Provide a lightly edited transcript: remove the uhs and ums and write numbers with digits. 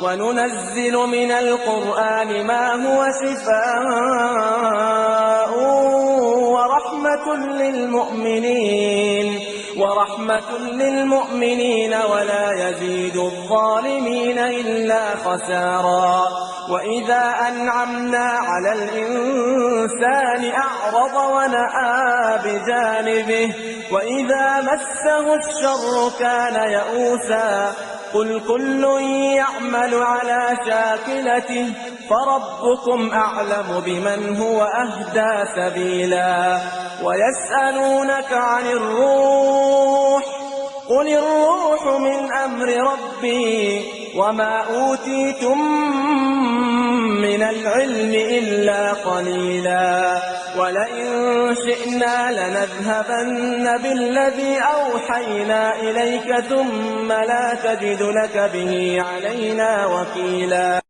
وننزل من القرآن ما هو شفاء ورحمة للمؤمنين ولا يزيد الظالمين إلا خسارا. وإذا أنعمنا على الإنسان أعرض ونأى بجانبه وإذا مسه الشر كان يئوسا. قل كل يعمل على شاكلته فربكم أعلم بمن هو أهدى سبيلا. ويسألونك عن الروح قل الروح من أمر ربي وما أوتيتم من العلم إلا قليلا. ولئن شئنا لنذهبن بالذي أوحينا إليك ثم لا تجد لك به علينا وكيلا.